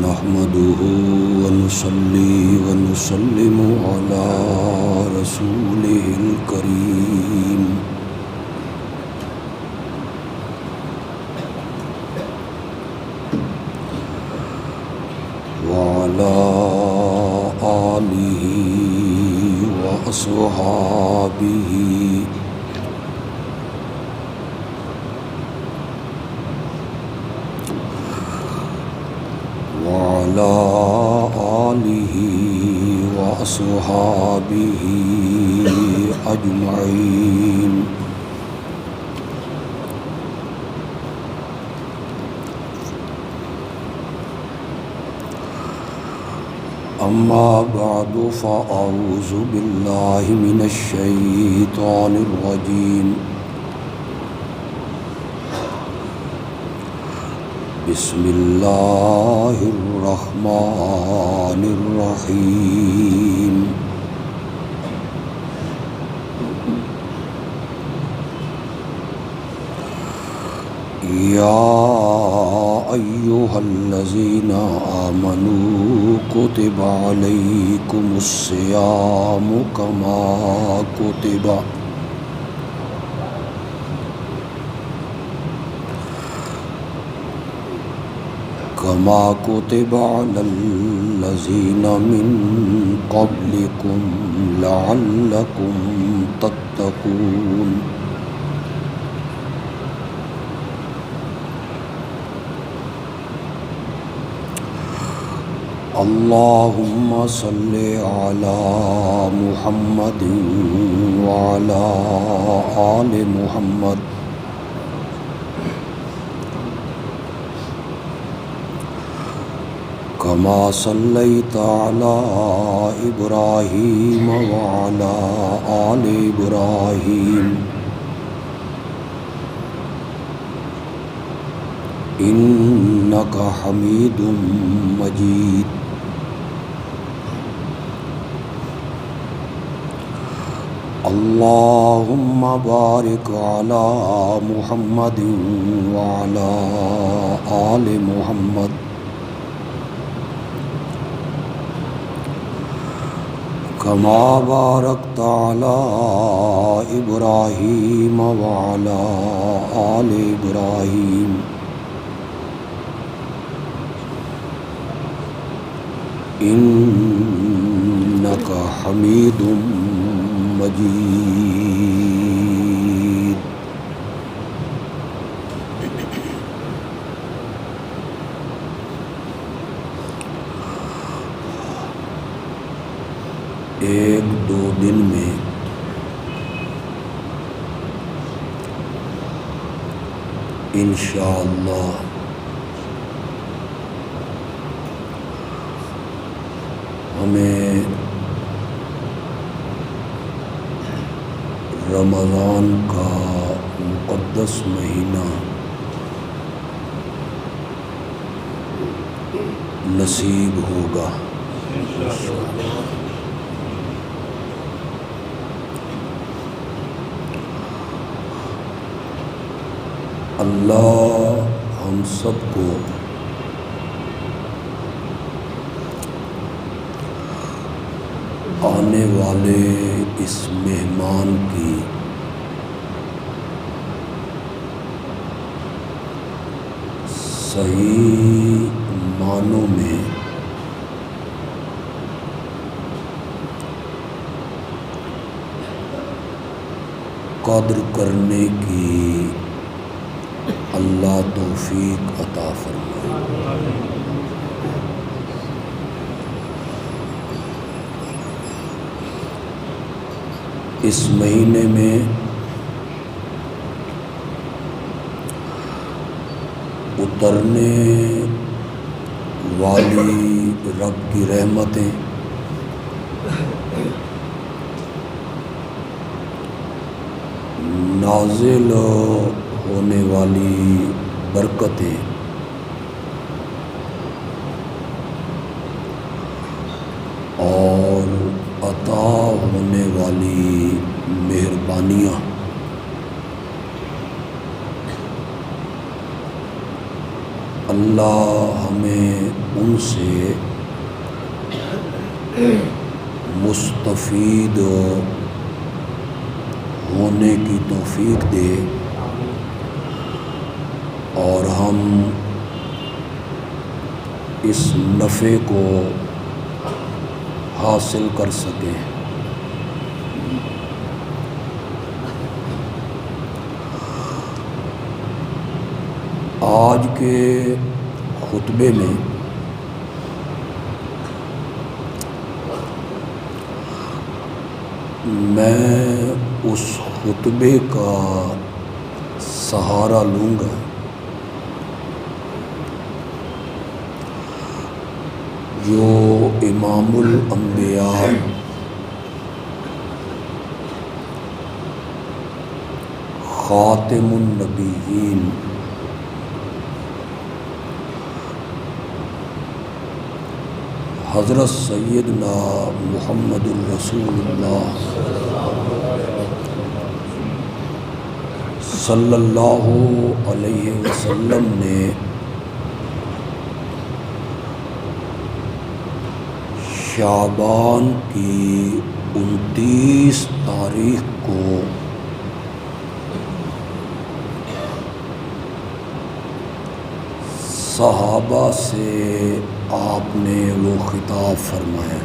نحمده ونصلي ونسلم على رسوله الكريم وعلى آله وأصحابه وعلى آله وأصحابه أجمعين. أما بعد فأعوذ بالله من الشيطان الرجيم. بسم الله الرحمن الرحيم. يا أيها الذين آمنوا كتب عليكم الصيام كما كتب على الذين من قبلكم لعلكم تتقون. اللهم صل على محمد وعلى آل محمد كما صليت على إبراهيم وعلى آل إبراهيم إنك حميد مجيد. اللهم بارك على محمد وعلى آل محمد كما باركت على إبراهيم وعلى آل إبراهيم إنك حميد مجيد. ایک دو دن میں انشاءاللہ ہمیں رمضان کا مقدس مہینہ نصیب ہوگا. اللہ ہم سب کو آنے والے اس مہمان کی صحیح معنوں میں قدر کرنے کی اللہ توفیق عطا فرمائے. اس مہینے میں اترنے والی رب کی رحمتیں نازل ہونے والی برکتیں اور عطا ہونے والی مہربانیاں اللہ ہمیں ان سے مستفید ہونے کی توفیق دے اور ہم اس نفع کو حاصل کر سکیں۔ آج کے خطبے میں میں اس خطبے کا سہارا لوں گا جو امام الانبیاء خاتم النبیین حضرت سیدنا محمد الرسول اللہ صلی اللہ علیہ وسلم نے شعبان کی 29 تاریخ کو صحابہ سے آپ نے وہ خطاب فرمایا۔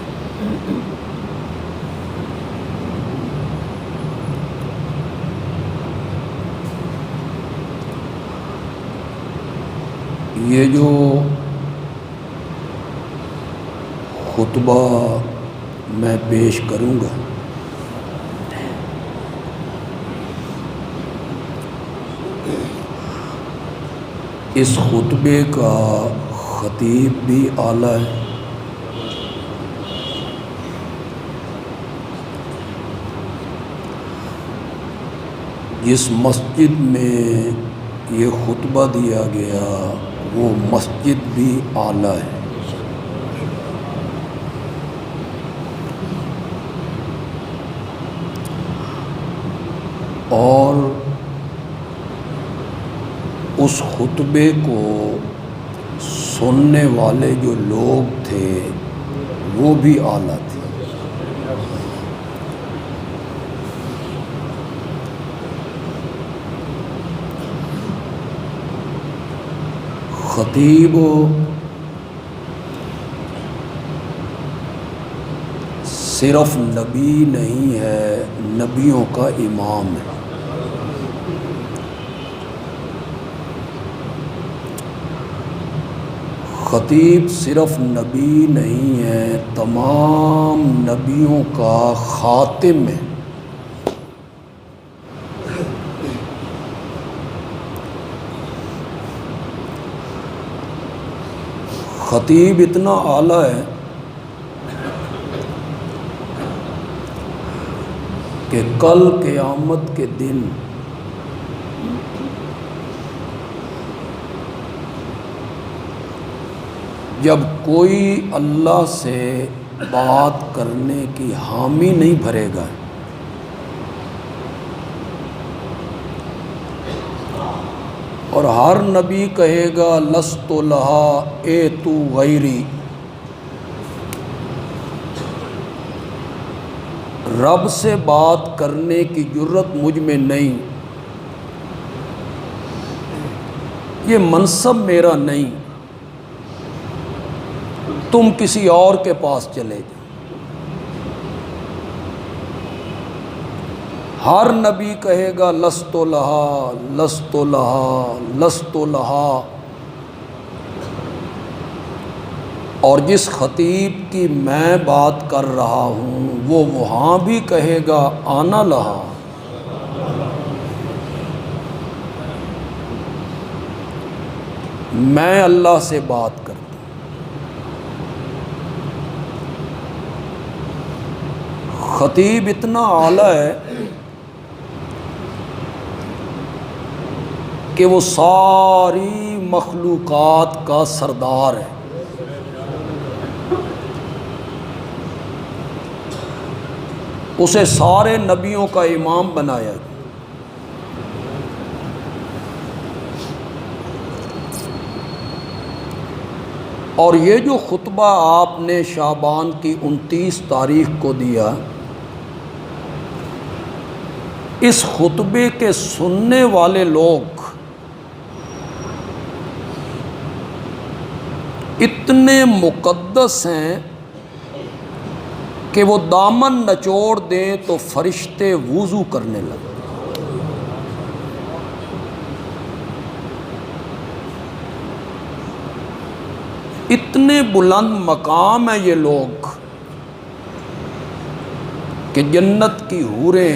یہ جو خطبہ میں پیش کروں گا اس خطبے کا خطیب بھی اعلیٰ ہے، جس مسجد میں یہ خطبہ دیا گیا وہ مسجد بھی اعلیٰ ہے۔ اور اس خطبے کو سننے والے جو لوگ تھے وہ بھی اعلیٰ تھے۔ خطیب صرف نبی نہیں ہے، نبیوں کا امام ہے۔ خطیب صرف نبی نہیں ہے، تمام نبیوں کا خاتم ہے۔ خطیب اتنا اعلیٰ ہے کہ کل قیامت کے دن جب کوئی اللہ سے بات کرنے کی حامی نہیں بھرے گا، اور ہر نبی کہے گا لست لہا اے تو غیری، رب سے بات کرنے کی جرت مجھ میں نہیں، یہ منصب میرا نہیں، تم کسی اور کے پاس چلے جاؤ۔ ہر نبی کہے گا لست لہا لست لہا لست لہا، اور جس خطیب کی میں بات کر رہا ہوں وہ وہاں بھی کہے گا آنا لہا۔ میں اللہ سے بات کرتا ہوں۔ خطیب اتنا اعلیٰ ہے کہ وہ ساری مخلوقات کا سردار ہے۔ اسے سارے نبیوں کا امام بنایا گیا۔ اور یہ جو خطبہ آپ نے شعبان کی 29 تاریخ کو دیا، اس خطبے کے سننے والے لوگ اتنے مقدس ہیں کہ وہ دامن نچوڑ دیں تو فرشتے وضو کرنے لگے۔ اتنے بلند مقام ہیں یہ لوگ کہ جنت کی حوریں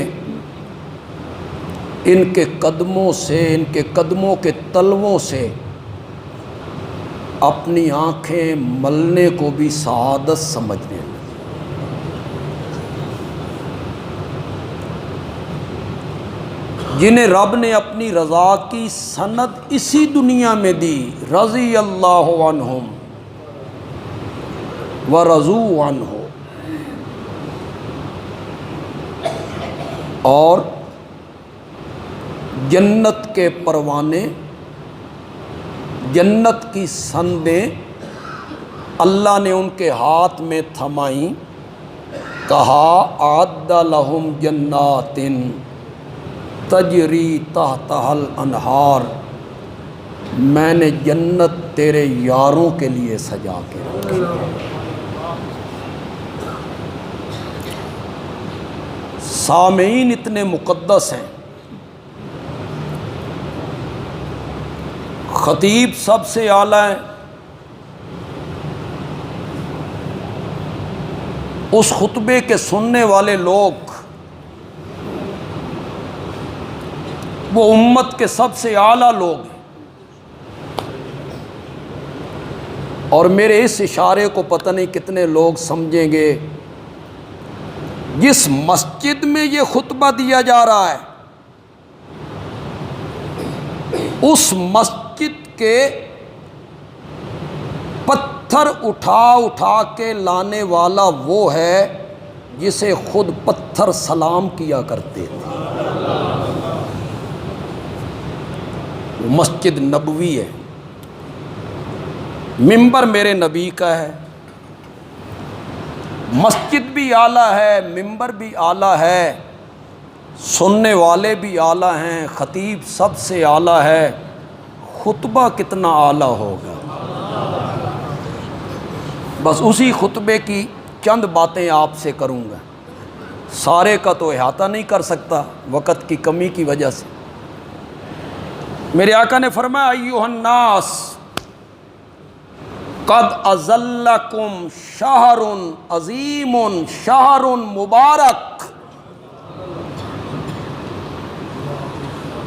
ان کے قدموں سے، ان کے قدموں کے تلووں سے اپنی آنکھیں ملنے کو بھی سعادت سمجھنے لگے۔ جنہیں رب نے اپنی رضا کی سند اسی دنیا میں دی، رضی اللہ عنہم ورضوا عنہ، اور جنت کے پروانے، جنت کی سندیں اللہ نے ان کے ہاتھ میں تھمائیں، کہا اعد لہم جنات تجری تحتہا الانہار، میں نے جنت تیرے یاروں کے لیے سجا کے رکھی۔ سامعین اتنے مقدس ہیں، خطیب سب سے اعلیٰ ہے، اس خطبے کے سننے والے لوگ وہ امت کے سب سے اعلیٰ لوگ ہیں۔ اور میرے اس اشارے کو پتہ نہیں کتنے لوگ سمجھیں گے، جس مسجد میں یہ خطبہ دیا جا رہا ہے اس مسجد کے پتھر اٹھا اٹھا کے لانے والا وہ ہے جسے خود پتھر سلام کیا کرتے تھے۔ وہ مسجد نبوی ہے، منبر میرے نبی کا ہے، مسجد بھی اعلیٰ ہے، منبر بھی اعلیٰ ہے، سننے والے بھی اعلیٰ ہیں، خطیب سب سے اعلیٰ ہے، خطبہ کتنا اعلیٰ ہوگا۔ بس اسی خطبے کی چند باتیں آپ سے کروں گا، سارے کا تو احاطہ نہیں کر سکتا وقت کی کمی کی وجہ سے۔ میرے آقا نے فرمایا ایھا الناس قد اظلکم شہر عظیم شہر مبارک۔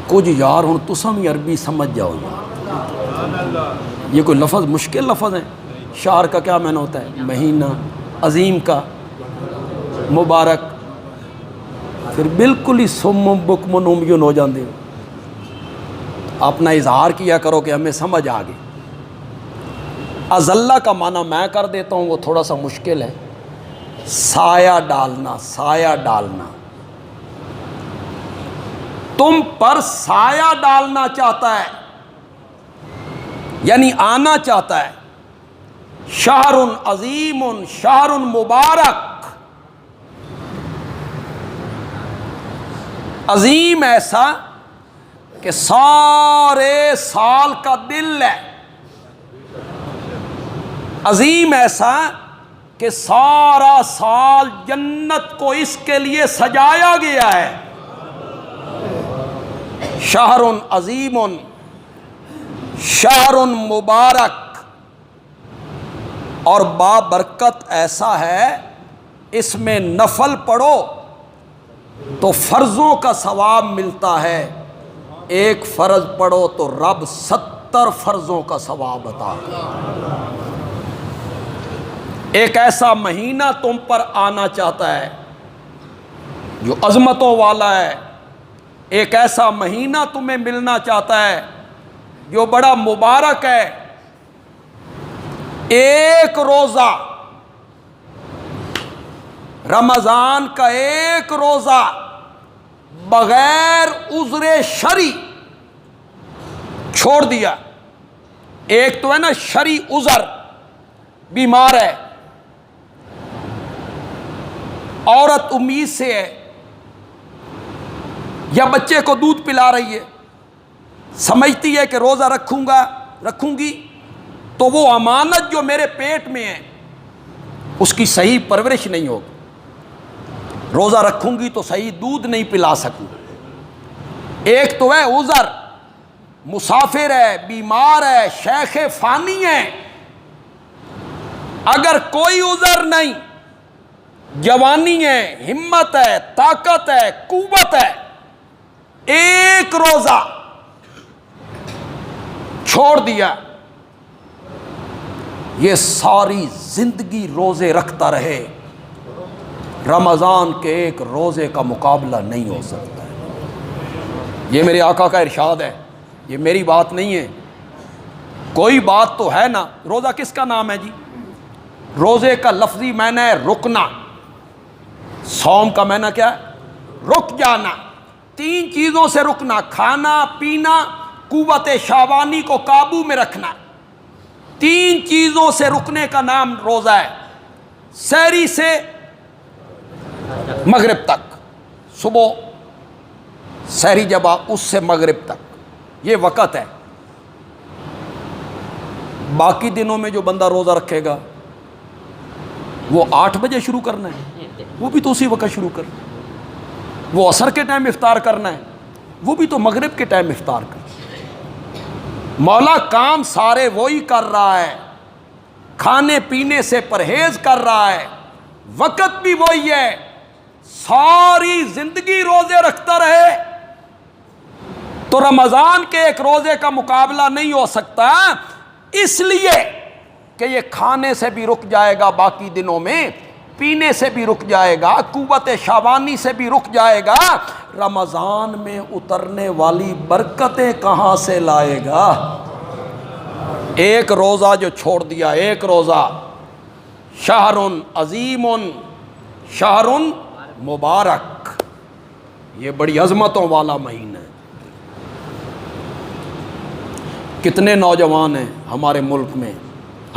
کچھ یار ہوں تسم ہی عربی سمجھ جاؤ یار، یہ کوئی لفظ مشکل لفظ ہیں۔ شہر کا کیا معنی ہوتا ہے؟ مہینہ، عظیم کا مبارک، پھر بالکل ہی سم بکم عمیٌ ہو جاندے ہو۔ اپنا اظہار کیا کرو کہ ہمیں سمجھ آ گئی۔ اذلہ کا معنی میں کر دیتا ہوں، وہ تھوڑا سا مشکل ہے، سایہ ڈالنا، سایہ ڈالنا، تم پر سایہ ڈالنا چاہتا ہے، یعنی آنا چاہتا ہے۔ شہر عظیم شہر مبارک، عظیم ایسا کہ سارے سال کا دل ہے، عظیم ایسا کہ سارا سال جنت کو اس کے لیے سجایا گیا ہے۔ شہر عظیم شہر مبارک، اور بابرکت ایسا ہے اس میں نفل پڑھو تو فرضوں کا ثواب ملتا ہے، ایک فرض پڑھو تو رب 70 فرضوں کا ثواب عطا کرے۔ ایک ایسا مہینہ تم پر آنا چاہتا ہے جو عظمتوں والا ہے، ایک ایسا مہینہ تمہیں ملنا چاہتا ہے جو بڑا مبارک ہے۔ ایک روزہ رمضان کا، ایک روزہ بغیر عذر شرعی چھوڑ دیا، ایک تو ہے نا شرعی عذر، بیمار ہے، عورت امید سے ہے، یا بچے کو دودھ پلا رہی ہے، سمجھتی ہے کہ روزہ رکھوں گی تو وہ امانت جو میرے پیٹ میں ہے اس کی صحیح پرورش نہیں ہوگی، روزہ رکھوں گی تو صحیح دودھ نہیں پلا سکوں۔ ایک تو ہے عذر، مسافر ہے، بیمار ہے، شیخ فانی ہے، اگر کوئی عذر نہیں، جوانی ہے، ہمت ہے، طاقت ہے، قوت ہے، ایک روزہ چھوڑ دیا، یہ ساری زندگی روزے رکھتا رہے، رمضان کے ایک روزے کا مقابلہ نہیں ہو سکتا ہے۔ یہ میرے آقا کا ارشاد ہے، یہ میری بات نہیں ہے، کوئی بات تو ہے نا۔ روزہ کس کا نام ہے جی؟ روزے کا لفظی معنی ہے رکنا، صوم کا معنی کیا ہے؟ رک جانا، تین چیزوں سے رکنا، کھانا پینا، قوت شہوانی کو قابو میں رکھنا، تین چیزوں سے رکنے کا نام روزہ ہے۔ سحری سے مغرب تک، صبح سحری جب اس سے مغرب تک یہ وقت ہے۔ باقی دنوں میں جو بندہ روزہ رکھے گا وہ 8 بجے شروع کرنا ہے، وہ بھی تو اسی وقت شروع کرنا ہے۔ وہ عصر کے ٹائم افطار کرنا ہے، وہ بھی تو مغرب کے ٹائم افطار کرنا ہے۔ مولا کام سارے وہی کر رہا ہے، کھانے پینے سے پرہیز کر رہا ہے، وقت بھی وہی ہے، ساری زندگی روزے رکھتا رہے تو رمضان کے ایک روزے کا مقابلہ نہیں ہو سکتا، اس لیے کہ یہ کھانے سے بھی رک جائے گا، باقی دنوں میں پینے سے بھی رک جائے گا، قوت شہوانی سے بھی رک جائے گا، رمضان میں اترنے والی برکتیں کہاں سے لائے گا؟ ایک روزہ جو چھوڑ دیا، ایک روزہ، شہر عظیم شہر مبارک، یہ بڑی عظمتوں والا مہینہ ہے۔ کتنے نوجوان ہیں ہمارے ملک میں،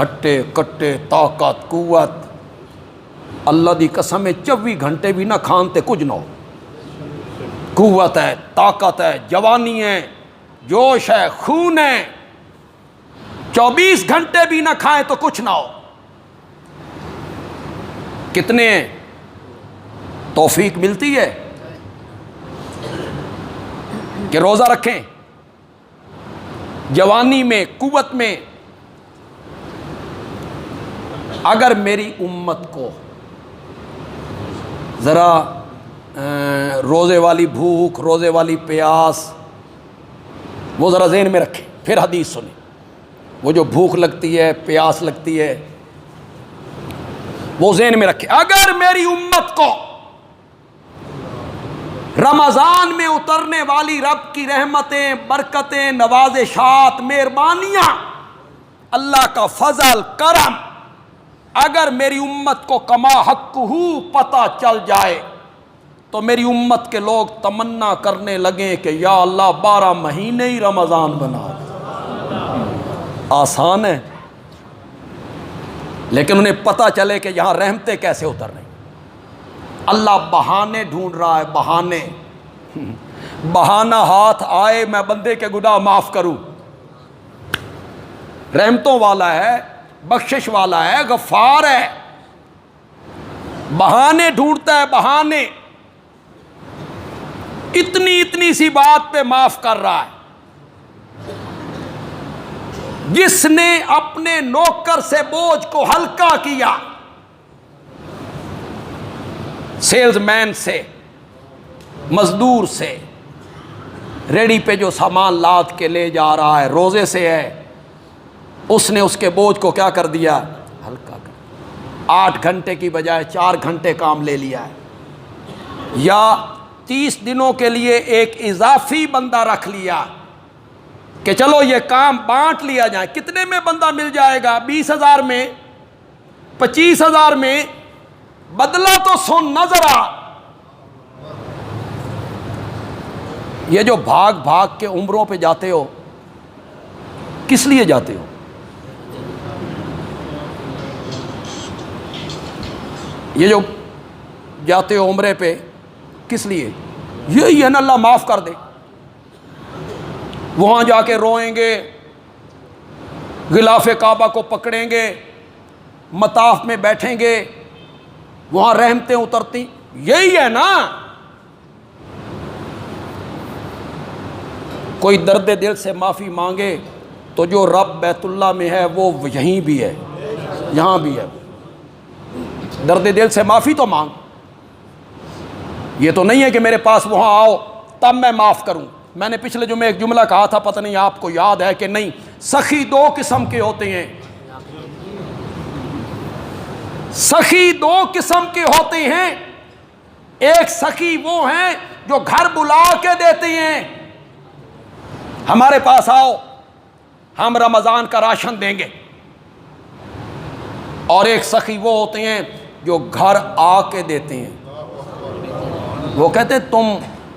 ہٹے کٹے، طاقت قوت، اللہ دی قسم 24 گھنٹے بھی نہ کھانتے کچھ نہ ہو، قوت ہے، طاقت ہے، جوانی ہے، جوش ہے، خون ہے، 24 گھنٹے بھی نہ کھائیں تو کچھ نہ ہو۔ کتنے ہیں؟ توفیق ملتی ہے کہ روزہ رکھیں، جوانی میں، قوت میں۔ اگر میری امت کو ذرا روزے والی بھوک، روزے والی پیاس، وہ ذرا ذہن میں رکھیں، پھر حدیث سنیں۔ وہ جو بھوک لگتی ہے، پیاس لگتی ہے، وہ ذہن میں رکھیں۔ اگر میری امت کو رمضان میں اترنے والی رب کی رحمتیں، برکتیں، نوازشات، مہربانیاں، اللہ کا فضل، کرم، اگر میری امت کو کما حقہ پتہ چل جائے تو میری امت کے لوگ تمنا کرنے لگیں کہ یا اللہ 12 مہینے ہی رمضان بنا دے۔ آسان ہے، لیکن انہیں پتہ چلے کہ یہاں رحمتیں کیسے اتر رہی۔ اللہ بہانے ڈھونڈ رہا ہے، بہانے، بہانہ ہاتھ آئے میں بندے کے گناہ معاف کروں۔ رحمتوں والا ہے، بخشش والا ہے، غفار ہے، بہانے ڈھونڈتا ہے، بہانے، اتنی سی بات پہ معاف کر رہا ہے۔ جس نے اپنے نوکر سے بوجھ کو ہلکا کیا، سیلز مین سے، مزدور سے، ریڑی پہ جو سامان لاد کے لے جا رہا ہے، روزے سے ہے، اس نے اس کے بوجھ کو کیا کر دیا؟ ہلکا کر۔ 8 گھنٹے کی بجائے 4 گھنٹے کام لے لیا ہے، یا 30 دنوں کے لیے ایک اضافی بندہ رکھ لیا کہ چلو یہ کام بانٹ لیا جائے۔ کتنے میں بندہ مل جائے گا؟ 20,000 میں، 25,000 میں؟ بدلہ تو سن نہ ذرا۔ یہ جو بھاگ بھاگ کے عمروں پہ جاتے ہو، کس لیے جاتے ہو؟ یہ جو جاتے ہو عمرے پہ کس لیے؟ یہی ہے نا اللہ معاف کر دے. وہاں جا کے روئیں گے، غلاف کعبہ کو پکڑیں گے، مطاف میں بیٹھیں گے، وہاں رحمتیں اترتی، یہی ہے نا. کوئی درد دل سے معافی مانگے تو جو رب بیت اللہ میں ہے وہ یہیں بھی ہے، یہاں بھی ہے. درد دل سے معافی تو مانگ. یہ تو نہیں ہے کہ میرے پاس وہاں آؤ تب میں معاف کروں. میں نے پچھلے جمعے ایک جملہ کہا تھا، پتہ نہیں آپ کو یاد ہے کہ نہیں. سخی دو قسم کے ہوتے ہیں، سخی دو قسم کے ہوتے ہیں. ایک سخی وہ ہیں جو گھر بلا کے دیتے ہیں، ہمارے پاس آؤ ہم رمضان کا راشن دیں گے. اور ایک سخی وہ ہوتے ہیں جو گھر آ کے دیتے ہیں. وہ کہتے ہیں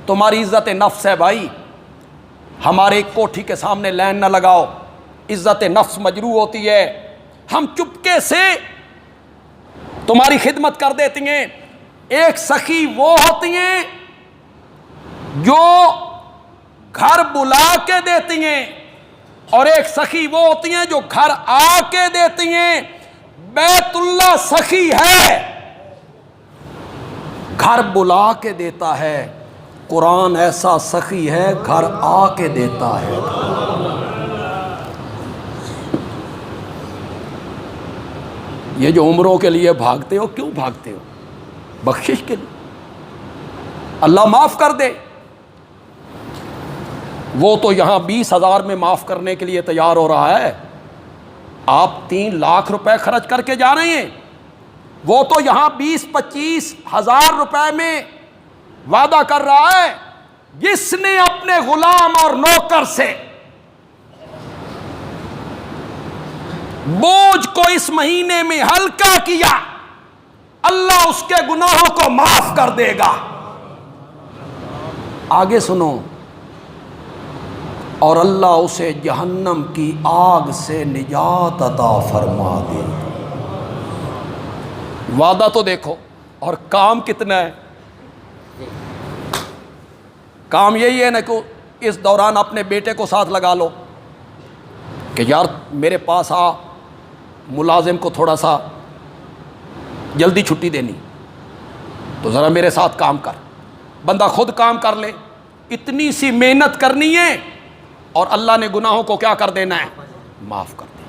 تمہاری عزت نفس ہے بھائی، ہمارے کوٹھی کے سامنے لائن نہ لگاؤ، عزت نفس مجروح ہوتی ہے، ہم چپکے سے تمہاری خدمت کر دیتی ہیں. ایک سخی وہ ہوتی ہیں جو گھر بلا کے دیتی ہیں، اور ایک سخی وہ ہوتی ہیں جو گھر آ کے دیتی ہیں. بیت اللہ سخی ہے، گھر بلا کے دیتا ہے. قرآن ایسا سخی ہے، گھر آ کے دیتا ہے. یہ جو عمروں کے لیے بھاگتے ہو، کیوں بھاگتے ہو؟ بخشش کے لیے، اللہ معاف کر دے. وہ تو یہاں 20,000 میں معاف کرنے کے لیے تیار ہو رہا ہے، آپ 3 لاکھ روپے خرچ کر کے جا رہے ہیں. وہ تو یہاں 20-25 ہزار روپے میں وعدہ کر رہا ہے. جس نے اپنے غلام اور نوکر سے بوجھ کو اس مہینے میں ہلکا کیا، اللہ اس کے گناہوں کو معاف کر دے گا. آگے سنو، اور اللہ اسے جہنم کی آگ سے نجات عطا فرما دے. وعدہ تو دیکھو، اور کام کتنا ہے. کام یہی ہے نا کہ اس دوران اپنے بیٹے کو ساتھ لگا لو کہ یار میرے پاس آ، ملازم کو تھوڑا سا جلدی چھٹی دینی تو ذرا میرے ساتھ کام کر. بندہ خود کام کر لے، اتنی سی محنت کرنی ہے، اور اللہ نے گناہوں کو کیا کر دینا ہے؟ معاف کر دیں.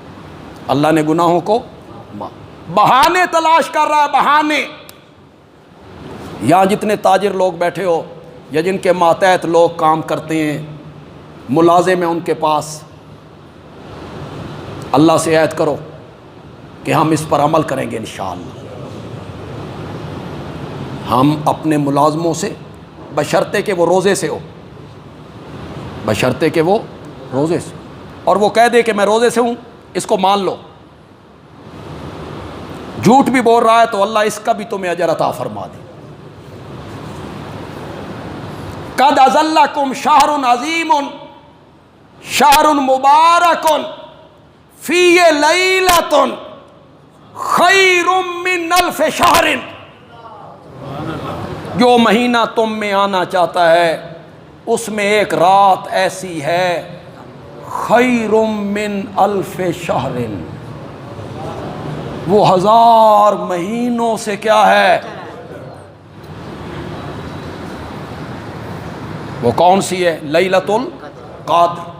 اللہ نے گناہوں کو بہانے تلاش کر رہا ہے، بہانے. یہاں جتنے تاجر لوگ بیٹھے ہو یا جن کے ماتحت لوگ کام کرتے ہیں، ملازم ہیں ان کے پاس، اللہ سے عہد کرو کہ ہم اس پر عمل کریں گے انشاءاللہ. ہم اپنے ملازموں سے، بشرطے کہ وہ روزے سے ہو، بشرطے کہ وہ روزے سے، اور وہ کہہ دے کہ میں روزے سے ہوں، اس کو مان لو. جھوٹ بھی بول رہا ہے تو اللہ اس کا بھی تمہیں اجر عطا فرما دے. قد اذلکم شہر عظیم شہر مبارک فی لیلۃ خیر من الف شہر. جو مہینہ تم میں آنا چاہتا ہے اس میں ایک رات ایسی ہے خیر من الف شہر، وہ 1000 مہینوں سے کیا ہے؟ وہ کون سی ہے؟ لیلۃ القدر.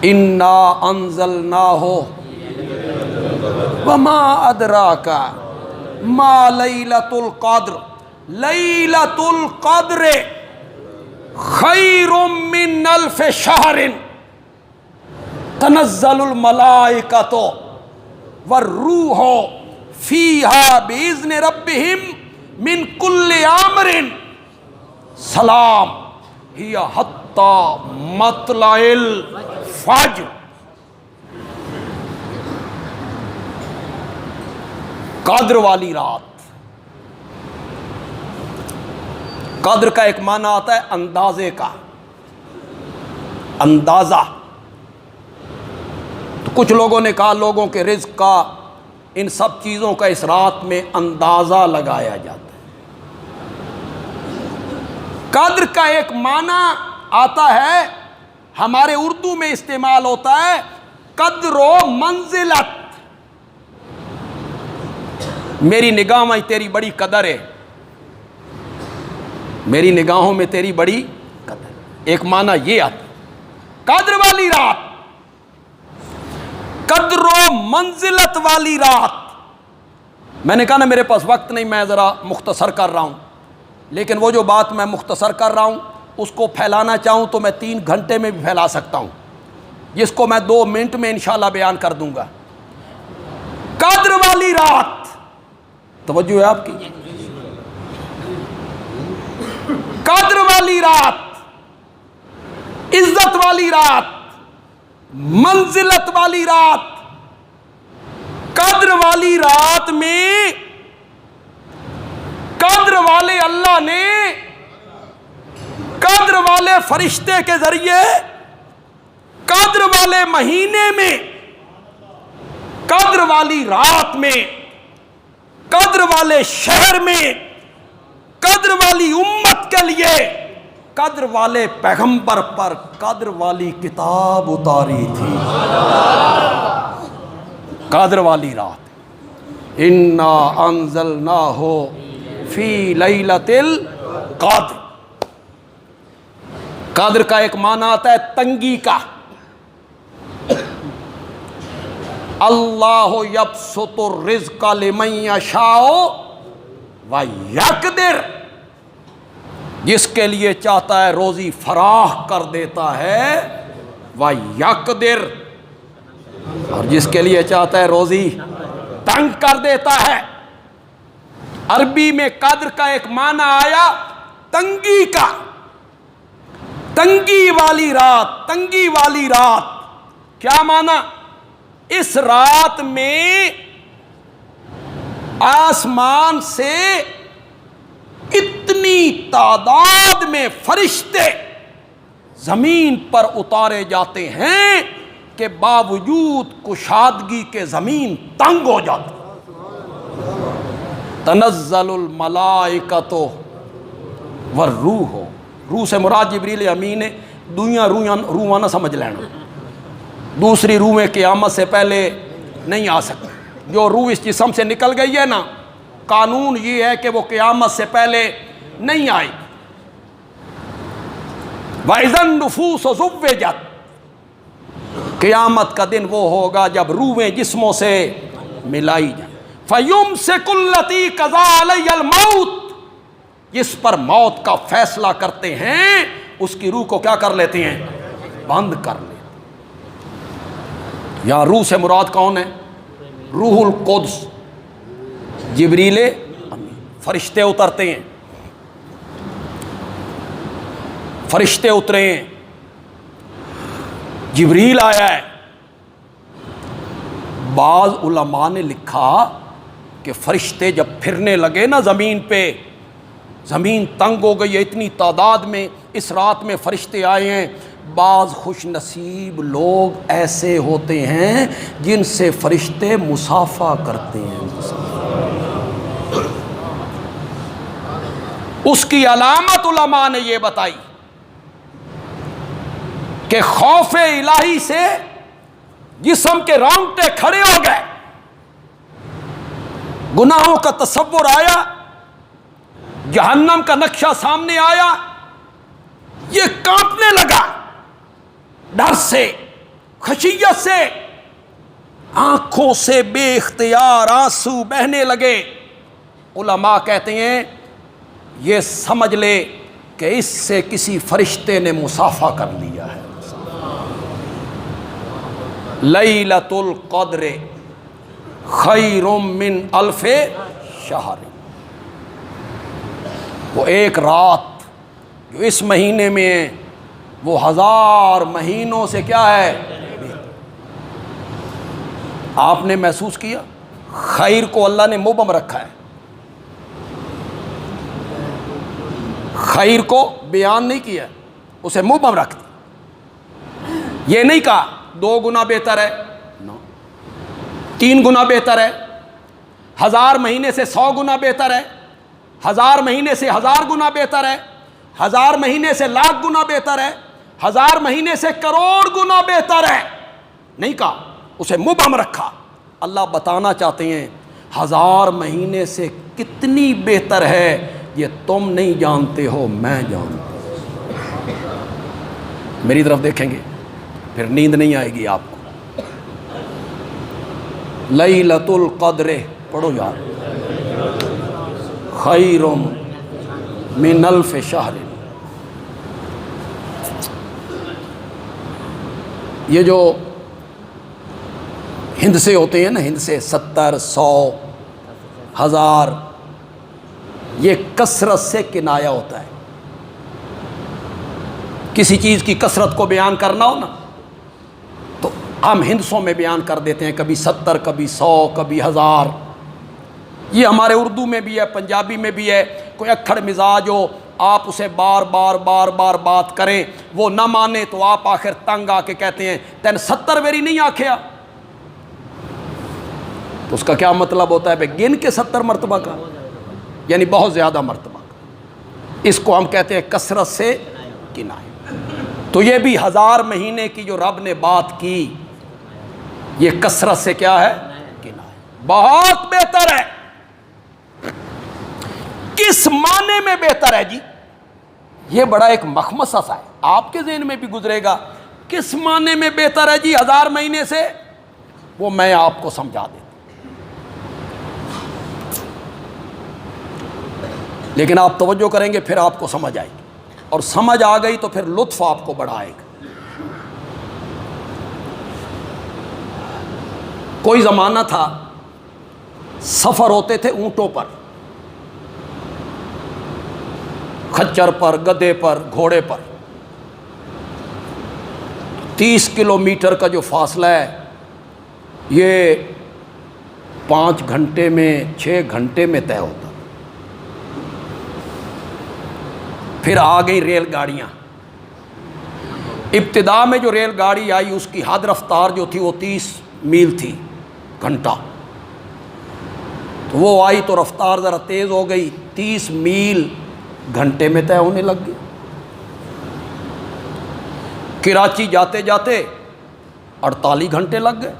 انا انزلناہ وما ادراک ما لیلۃ القدر لیلۃ القدر خیر من الف شہر تنزل الملائکۃ والروح فیہا بإذن ربہم من کل امر سلام ہی حتی مطلع الفجر. قدر والی رات. قدر کا ایک معنی آتا ہے اندازے کا، اندازہ. تو کچھ لوگوں نے کہا لوگوں کے رزق کا ان سب چیزوں کا اس رات میں اندازہ لگایا جاتا ہے۔ قدر کا ایک معنی آتا ہے، ہمارے اردو میں استعمال ہوتا ہے قدر و منزلت۔ میری نگاہ میں تیری بڑی قدر ہے، میری نگاہوں میں تیری بڑی قدر، ایک معنی یہ آتا ہے قدر والی رات، قدر و منزلت والی رات۔ میں نے کہا نا میرے پاس وقت نہیں، میں ذرا مختصر کر رہا ہوں، لیکن وہ جو بات میں مختصر کر رہا ہوں اس کو پھیلانا چاہوں تو میں 3 گھنٹے میں بھی پھیلا سکتا ہوں، جس کو میں 2 منٹ میں انشاءاللہ بیان کر دوں گا۔ قدر والی رات، توجہ ہے آپ کی، قدر والی رات، عزت والی رات، منزلت والی رات۔ قدر والی رات میں قدر والے اللہ نے قدر والے فرشتے کے ذریعے قدر والے مہینے میں قدر والی رات میں قدر والے شہر میں قدر والی امت کے لیے قدر والے پیغمبر پر قدر والی کتاب اتاری تھی۔ قدر والی رات، انا انزلناہ فی لیلۃ القدر۔ قدر کا ایک معنی آتا ہے تنگی کا، اللہ یبسط الرزق لمن یشاء ویقدر، جس کے لیے چاہتا ہے روزی فراخ کر دیتا ہے، ویقدر، اور جس کے لیے چاہتا ہے روزی تنگ کر دیتا ہے۔ عربی میں قدر کا ایک معنی آیا تنگی کا، تنگی والی رات، تنگی والی رات۔ کیا معنی؟ اس رات میں آسمان سے اتنی تعداد میں فرشتے زمین پر اتارے جاتے ہیں کہ باوجود کشادگی کے زمین تنگ ہو جاتی۔ تنزل الملائکۃ والروح، روح سے مراد جبریل امین ہے، دنیا روح نہ سمجھ لینا، دوسری روحیں قیامت سے پہلے نہیں آ سکتی۔ جو روح اس جسم سے نکل گئی ہے نا، قانون یہ ہے کہ وہ قیامت سے پہلے نہیں آئے۔ وَإِذَا النُّفُوسُ زُوِّجَتْ، قیامت کا دن وہ ہوگا جب روحیں جسموں سے ملائی جائیں۔ فَيُمْسِكُ الَّتِي قَضَىٰ عَلَيْهَا الْمَوْتِ، جس پر موت کا فیصلہ کرتے ہیں اس کی روح کو کیا کر لیتے ہیں؟ بند کر لیتے ہیں۔ یہاں روح سے مراد کون ہے؟ روح القدس، جبریل امین۔ فرشتے اترتے ہیں، فرشتے اترے ہیں، جبریل آیا ہے۔ بعض علماء نے لکھا کہ فرشتے جب پھرنے لگے نا زمین پہ، زمین تنگ ہو گئی ہے، اتنی تعداد میں اس رات میں فرشتے آئے ہیں۔ بعض خوش نصیب لوگ ایسے ہوتے ہیں جن سے فرشتے مصافحہ کرتے ہیں۔ اس کی علامت علماء نے یہ بتائی کہ خوف الہی سے جسم کے رونگٹے کھڑے ہو گئے، گناہوں کا تصور آیا، جہنم کا نقشہ سامنے آیا، یہ کانپنے لگا ڈر سے، خشیت سے، آنکھوں سے بے اختیار آنسو بہنے لگے۔ علماء کہتے ہیں یہ سمجھ لے کہ اس سے کسی فرشتے نے مصافحہ کر لیا ہے۔ لیلۃ القدر خیر من الف شہر، وہ ایک رات جو اس مہینے میں ہے وہ 1000 مہینوں سے کیا ہے؟ آپ نے محسوس کیا خیر کو اللہ نے مبہم رکھا ہے، خیر کو بیان نہیں کیا، اسے مبہم رکھ دیا۔ یہ نہیں کہا 2 گنا بہتر ہے، 3 گنا بہتر ہے، 1000 مہینے سے 100 گنا بہتر ہے، 1000 مہینے سے 1000 گنا بہتر ہے، 1000 مہینے سے 1,00,000 گنا بہتر ہے، 1000 مہینے سے کروڑ گنا بہتر ہے؟ نہیں کہا، اسے مبہم رکھا۔ اللہ بتانا چاہتے ہیں 1000 مہینے سے کتنی بہتر ہے یہ تم نہیں جانتے ہو، میں جانتا ہوں۔ میری طرف دیکھیں گے پھر نیند نہیں آئے گی آپ کو۔ لیلۃ القدر پڑھو یار، خیر من الف شہر۔ یہ جو ہند سے ہوتے ہیں نا، ہند سے 70 100 1000، یہ کثرت سے کنایا ہوتا ہے۔ کسی چیز کی کثرت کو بیان کرنا ہو نا تو ہم ہندسوں میں بیان کر دیتے ہیں، کبھی 70 کبھی 100 کبھی 1000۔ یہ ہمارے اردو میں بھی ہے، پنجابی میں بھی ہے۔ کوئی اکھڑ مزاج ہو، آپ اسے بار بار بات کریں، وہ نہ مانے تو آپ آخر تنگ آ کے کہتے ہیں تین 70 ویری نہیں آکھیا، تو اس کا کیا مطلب ہوتا ہے؟ بھئی گن کے 70 مرتبہ کا، یعنی بہت زیادہ مرتبہ کا۔ اس کو ہم کہتے ہیں کثرت سے کنایہ۔ تو یہ بھی 1000 مہینے کی جو رب نے بات کی، یہ کثرت سے کیا ہے؟ کنایہ۔ بہت بہتر ہے۔ کس معنی میں بہتر ہے جی؟ یہ بڑا ایک مخمصہ سا ہے، آپ کے ذہن میں بھی گزرے گا۔ کس معنی میں بہتر ہے جی 1000 مہینے سے؟ وہ میں آپ کو سمجھا دیتا، لیکن آپ توجہ کریں گے پھر آپ کو سمجھ آئے گی، اور سمجھ آ گئی تو پھر لطف آپ کو بڑا آئے گا۔ کوئی زمانہ تھا سفر ہوتے تھے اونٹوں پر، کھچر پر، گدھے پر، گھوڑے پر۔ 30 کلومیٹر کا جو فاصلہ ہے یہ 5 گھنٹے میں 6 گھنٹے میں طے ہوتا۔ پھر آ گئی ریل گاڑیاں۔ ابتدا میں جو ریل گاڑی آئی اس کی حد رفتار جو تھی وہ 30 میل تھی گھنٹہ، تو وہ آئی تو رفتار ذرا تیز ہو گئی، 30 میل گھنٹے میں طے ہونے لگ گئی۔ کراچی جاتے جاتے 48 گھنٹے لگ گئے،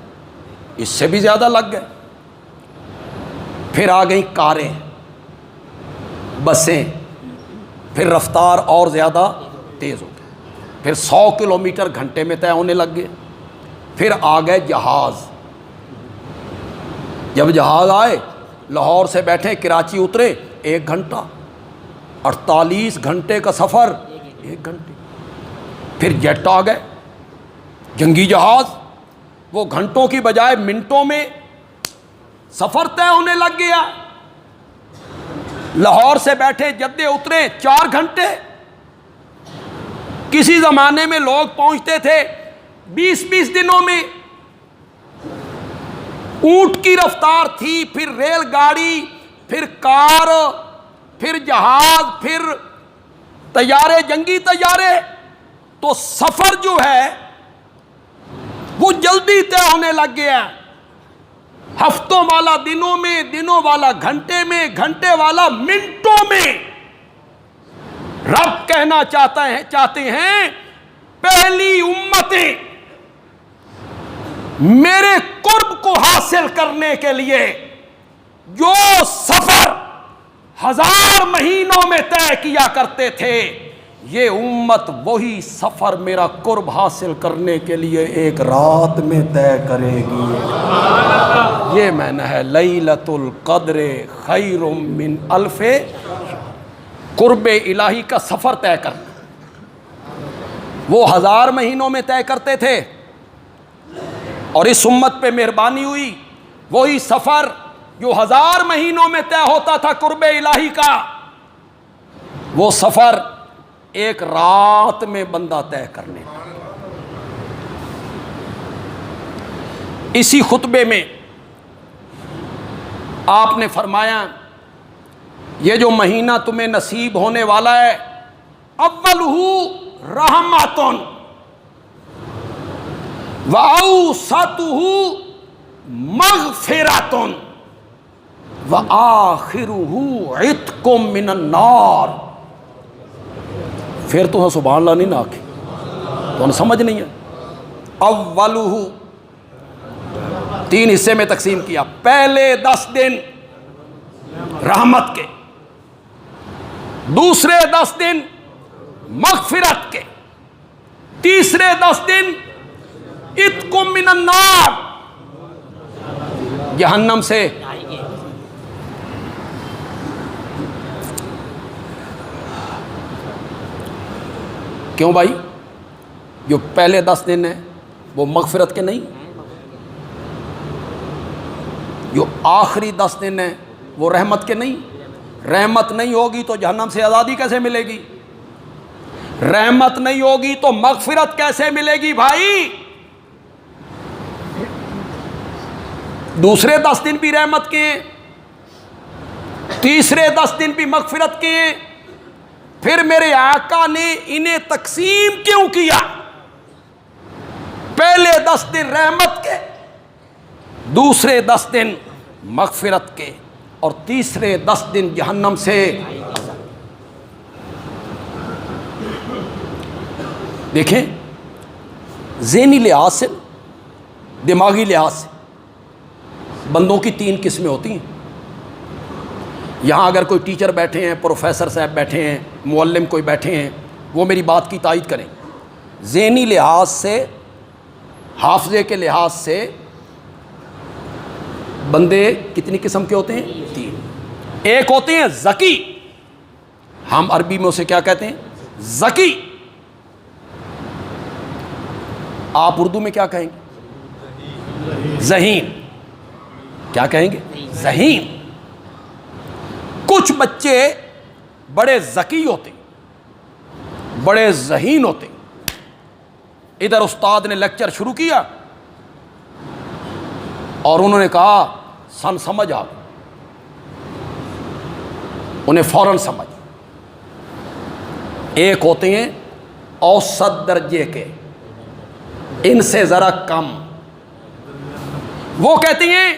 اس سے بھی زیادہ لگ گئے۔ پھر آ گئیں کاریں، بسیں، پھر رفتار اور زیادہ تیز ہو گئی، پھر 100 کلومیٹر گھنٹے میں طے ہونے لگ گئے۔ پھر آ گئے جہاز۔ جب جہاز آئے، لاہور سے بیٹھے کراچی اترے 1 گھنٹہ، 48 گھنٹے کا سفر 1 گھنٹے۔ پھر جیٹ آ گئے، جنگی جہاز، وہ گھنٹوں کی بجائے منٹوں میں سفر طے ہونے لگ گیا۔ لاہور سے بیٹھے جدے اترے 4 گھنٹے۔ کسی زمانے میں لوگ پہنچتے تھے 20 دنوں میں۔ اونٹ کی رفتار تھی، پھر ریل گاڑی، پھر کار، پھر جہاز، پھر طیارے، جنگی طیارے، تو سفر جو ہے وہ جلدی طے ہونے لگ گیا۔ ہفتوں والا دنوں میں، دنوں والا گھنٹے میں، گھنٹے والا منٹوں میں۔ رب کہنا چاہتے ہیں پہلی امتیں میرے قرب کو حاصل کرنے کے لیے جو سفر 1000 مہینوں میں طے کیا کرتے تھے، یہ امت وہی سفر میرا قرب حاصل کرنے کے لیے 1 رات میں طے کرے گی۔ یہ معنی ہے لیلۃ القدر خیر من الف شہر۔ قرب الہی کا سفر طے کرنا، وہ 1000 مہینوں میں طے کرتے تھے، اور اس امت پہ مہربانی ہوئی، وہی سفر جو 1000 مہینوں میں طے ہوتا تھا قرب الہی کا، وہ سفر 1 رات میں بندہ طے کرنے کا۔ اسی خطبے میں آپ نے فرمایا یہ جو مہینہ تمہیں نصیب ہونے والا ہے، اولہ رحمۃ وأوسطہ مغفرۃ، وآخرہ عتق من النار. پھر تو سبحان اللہ نہیں نہ آکھے تو سمجھ نہیں ہے. اولہ 3 حصے میں تقسیم کیا. پہلے 10 دن رحمت کے، دوسرے 10 دن مغفرت کے، تیسرے 10 دن عتق من النار، جہنم سے. کیوں بھائی؟ جو پہلے 10 دن ہیں وہ مغفرت کے نہیں، جو آخری 10 دن ہیں وہ رحمت کے نہیں. رحمت نہیں ہوگی تو جہنم سے آزادی کیسے ملے گی؟ رحمت نہیں ہوگی تو مغفرت کیسے ملے گی بھائی؟ دوسرے 10 دن بھی رحمت کے ہیں، تیسرے 10 دن بھی مغفرت کے ہیں. پھر میرے آقا نے انہیں تقسیم کیوں کیا؟ پہلے 10 دن رحمت کے، دوسرے 10 دن مغفرت کے، اور تیسرے 10 دن جہنم سے. دیکھیں، ذہنی لحاظ سے، دماغی لحاظ سے بندوں کی 3 قسمیں ہوتی ہیں. یہاں اگر کوئی ٹیچر بیٹھے ہیں، پروفیسر صاحب بیٹھے ہیں، معلم کوئی بیٹھے ہیں، وہ میری بات کی تائید کریں. ذہنی لحاظ سے، حافظے کے لحاظ سے بندے کتنی قسم کے ہوتے ہیں؟ 3. ایک ہوتے ہیں ذکی، ہم عربی میں اسے کیا کہتے ہیں؟ ذکی. آپ اردو میں کیا کہیں گے؟ ذہین. کیا کہیں گے؟ ذہین. کچھ بچے بڑے ذکی ہوتے ہیں، بڑے ذہین ہوتے ہیں. ادھر استاد نے لیکچر شروع کیا اور انہوں نے کہا سن سمجھ آ گئی، انہیں فوراً سمجھ. ایک ہوتے ہیں اوسط درجے کے، ان سے ذرا کم. وہ کہتے ہیں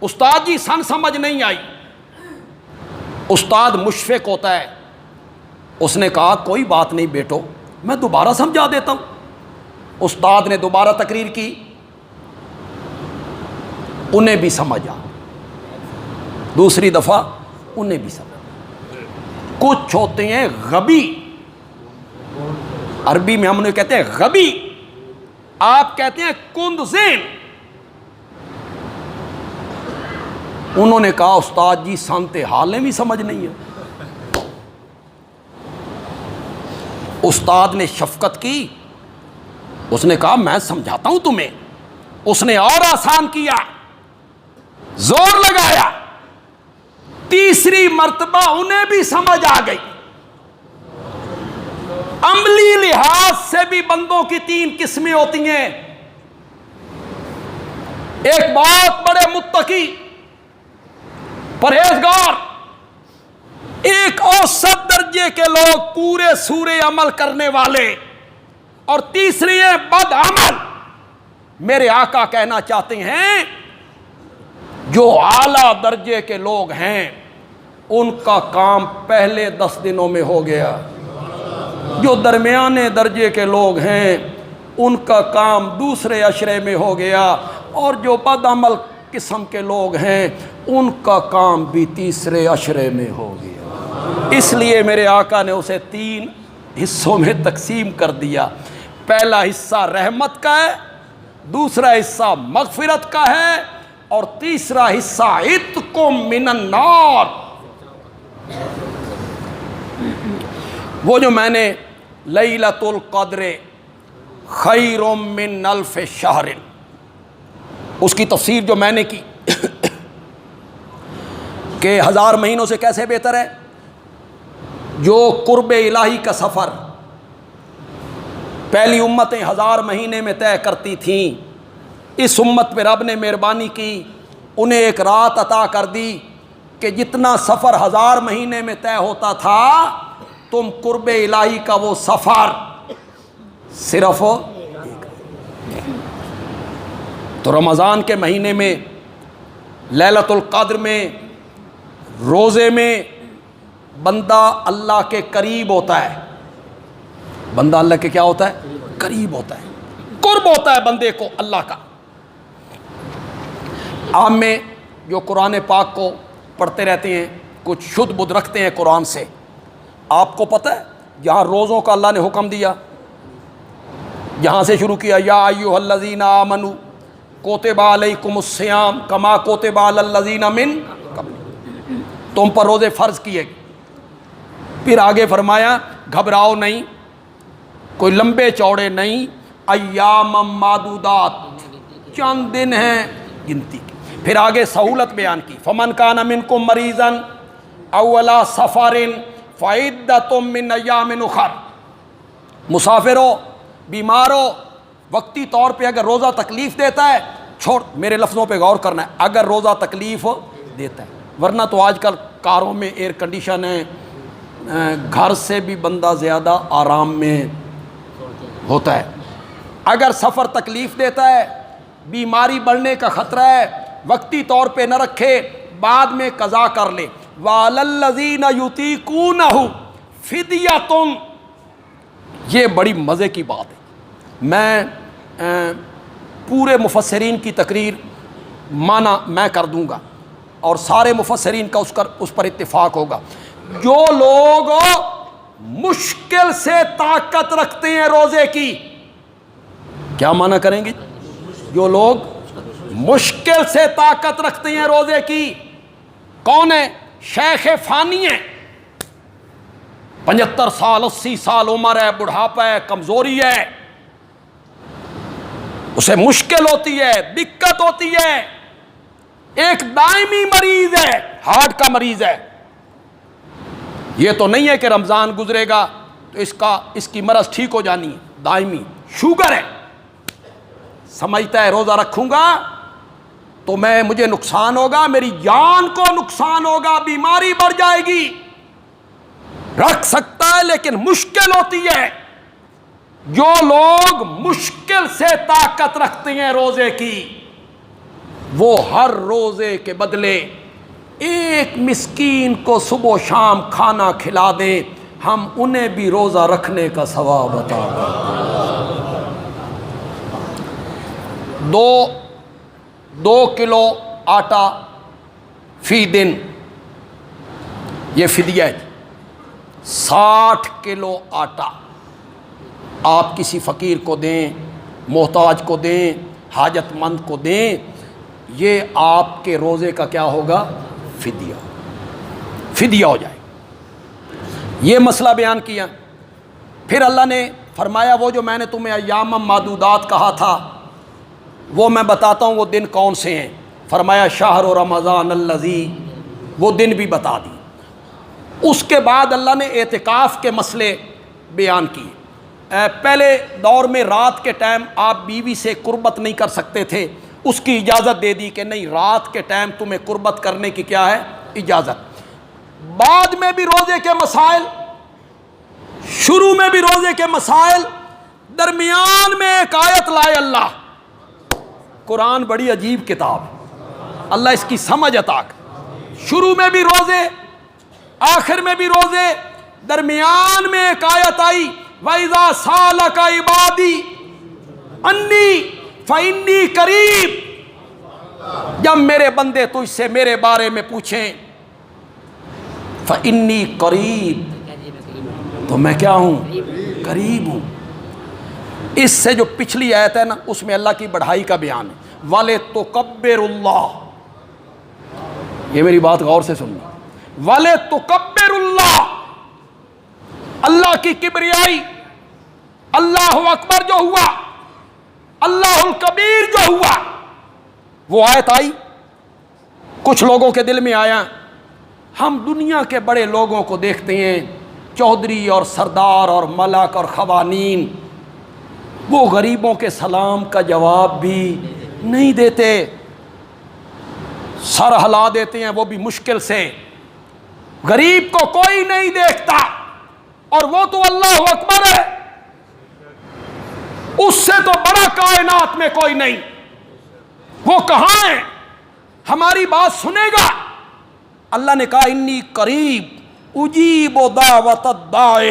استاد جی سن سمجھ نہیں آئی. استاد مشفق ہوتا ہے، اس نے کہا کوئی بات نہیں بیٹو، میں دوبارہ سمجھا دیتا ہوں. استاد نے دوبارہ تقریر کی، انہیں بھی سمجھ آ. دوسری دفعہ انہیں بھی سمجھ. کچھ ہوتے ہیں غبی، عربی میں ہم نے کہتے ہیں غبی، آپ کہتے ہیں کند ذہن. انہوں نے کہا استاد جی سنتے حالیں بھی سمجھ نہیں ہے. استاد نے شفقت کی، اس نے کہا میں سمجھاتا ہوں تمہیں. اس نے اور آسان کیا، زور لگایا. تیسری مرتبہ انہیں بھی سمجھ آ گئی. عملی لحاظ سے بھی بندوں کی 3 قسمیں ہوتی ہیں. ایک بہت بڑے متقی، پرہیزگار، ایک اوسط درجے کے لوگ پورے سورے عمل کرنے والے، اور تیسری ہے بد عمل. میرے آقا کہنا چاہتے ہیں جو اعلیٰ درجے کے لوگ ہیں ان کا کام پہلے 10 دنوں میں ہو گیا، جو درمیانے درجے کے لوگ ہیں ان کا کام دوسرے عشرے میں ہو گیا، اور جو بد عمل قسم کے لوگ ہیں ان کا کام بھی تیسرے عشرے میں ہو گیا. اس لیے میرے آقا نے اسے 3 حصوں میں تقسیم کر دیا. پہلا حصہ رحمت کا ہے، دوسرا حصہ مغفرت کا ہے، اور تیسرا حصہ عتق من النار. وہ جو میں نے لیلۃ القدر خیر من الف شہر، اس کی تفسیر جو میں نے کی کہ 1000 مہینوں سے کیسے بہتر ہے. جو قرب الہی کا سفر پہلی امتیں 1000 مہینے میں طے کرتی تھیں، اس امت پہ رب نے مہربانی کی، انہیں ایک رات عطا کر دی کہ جتنا سفر 1000 مہینے میں طے ہوتا تھا، تم قرب الہی کا وہ سفر صرف. تو رمضان کے مہینے میں لیلۃ القدر میں روزے میں بندہ اللہ کے قریب ہوتا ہے، بندہ اللہ کے کیا ہوتا ہے؟ قریب ہوتا ہے، قرب ہوتا ہے بندے کو اللہ کا۔ عام میں جو قرآن پاک کو پڑھتے رہتے ہیں کچھ شدھ بدھ رکھتے ہیں قرآن سے، آپ کو پتہ ہے جہاں روزوں کا اللہ نے حکم دیا، یہاں سے شروع کیا یا ایھا الذین آمنوا کتب علیکم الصیام کما کتب علی الذین من قبل، تم پر روزے فرض کیے۔ پھر آگے فرمایا گھبراؤ نہیں، کوئی لمبے چوڑے نہیں، ایام معدودات، چند دن ہیں گنتی کی۔ پھر آگے سہولت بیان کی، فمن کان منکم مریضا او علی سفر فعدۃ من ایام اخر، مسافر ہو، بیمار ہو، وقتی طور پہ اگر روزہ تکلیف دیتا ہے، چھوڑ، میرے لفظوں پہ غور کرنا ہے، اگر روزہ تکلیف دیتا ہے، ورنہ تو آج کل کاروں میں ایئر کنڈیشن ہے، گھر سے بھی بندہ زیادہ آرام میں ہوتا ہے۔ اگر سفر تکلیف دیتا ہے، بیماری بڑھنے کا خطرہ ہے، وقتی طور پہ نہ رکھے، بعد میں قضا کر لے۔ وَعَلَى الَّذِينَ يُطِيقُونَهُ فِدْيَةٌ، یہ بڑی مزے کی بات ہے۔ میں پورے مفسرین کی تقریر معنی میں کر دوں گا اور سارے مفسرین کا اس پر اتفاق ہوگا۔ جو لوگ مشکل سے طاقت رکھتے ہیں روزے کی، کیا معنی کریں گے؟ جو لوگ مشکل سے طاقت رکھتے ہیں روزے کی، کون ہے؟ شیخ فانی ہے، 75 سال 80 سال عمر ہے، بڑھاپا ہے، کمزوری ہے، اسے مشکل ہوتی ہے، دقت ہوتی ہے، ایک دائمی مریض ہے، ہارٹ کا مریض ہے۔ یہ تو نہیں ہے کہ رمضان گزرے گا تو اس کی مرض ٹھیک ہو جانی ہے، دائمی شوگر ہے، سمجھتا ہے روزہ رکھوں گا تو مجھے نقصان ہوگا، میری جان کو نقصان ہوگا، بیماری بڑھ جائے گی، رکھ سکتا ہے لیکن مشکل ہوتی ہے۔ جو لوگ مشکل سے طاقت رکھتے ہیں روزے کی، وہ ہر روزے کے بدلے ایک مسکین کو صبح و شام کھانا کھلا دیں، ہم انہیں بھی روزہ رکھنے کا ثواب عطا کریں۔ 2 کلو آٹا فی دن، یہ فدیہ ہے۔ 60 کلو آٹا آپ کسی فقیر کو دیں، محتاج کو دیں، حاجت مند کو دیں، یہ آپ کے روزے کا کیا ہوگا؟ فدیہ ہو جائے۔ یہ مسئلہ بیان کیا۔ پھر اللہ نے فرمایا وہ جو میں نے تمہیں ایام معدودات کہا تھا وہ میں بتاتا ہوں وہ دن کون سے ہیں۔ فرمایا شہر رمضان الذی، وہ دن بھی بتا دی۔ اس کے بعد اللہ نے اعتکاف کے مسئلے بیان کیے۔ پہلے دور میں رات کے ٹائم آپ بیوی سے قربت نہیں کر سکتے تھے، اس کی اجازت دے دی کہ نہیں، رات کے ٹائم تمہیں قربت کرنے کی کیا ہے؟ اجازت۔ بعد میں بھی روزے کے مسائل، شروع میں بھی روزے کے مسائل، درمیان میں ایک آیت لائے اللہ۔ قرآن بڑی عجیب کتاب، اللہ اس کی سمجھ عطا کرے۔ شروع میں بھی روزے، آخر میں بھی روزے، درمیان میں ایک آیت آئی وَإِذَا سَأَلَكَ عِبَادِي أَنِّي فَإِنِّي قَرِيب، جب میرے بندے تجھ سے میرے بارے میں پوچھیں فَإِنِّي قَرِيب، تو میں کیا ہوں؟ قریب ہوں۔ اس سے جو پچھلی آیت ہے نا، اس میں اللہ کی بڑھائی کا بیان ہے، وَلِتُكَبِّرُ اللَّهَ، یہ میری بات غور سے سننا، وَلِتُكَبِّرُ اللَّهَ، اللہ کی کبریائی، اللہ اکبر جو ہوا، اللہ الکبیر جو ہوا، وہ آیت آئی۔ کچھ لوگوں کے دل میں آیا، ہم دنیا کے بڑے لوگوں کو دیکھتے ہیں، چودھری اور سردار اور ملک اور خوانین، وہ غریبوں کے سلام کا جواب بھی نہیں دیتے، سر ہلا دیتے ہیں، وہ بھی مشکل سے، غریب کو کوئی نہیں دیکھتا، اور وہ تو اللہ اکبر ہے، اس سے تو بڑا کائنات میں کوئی نہیں، وہ کہاں ہے؟ ہماری بات سنے گا؟ اللہ نے کہا انی قریب اجیب دعوت الداع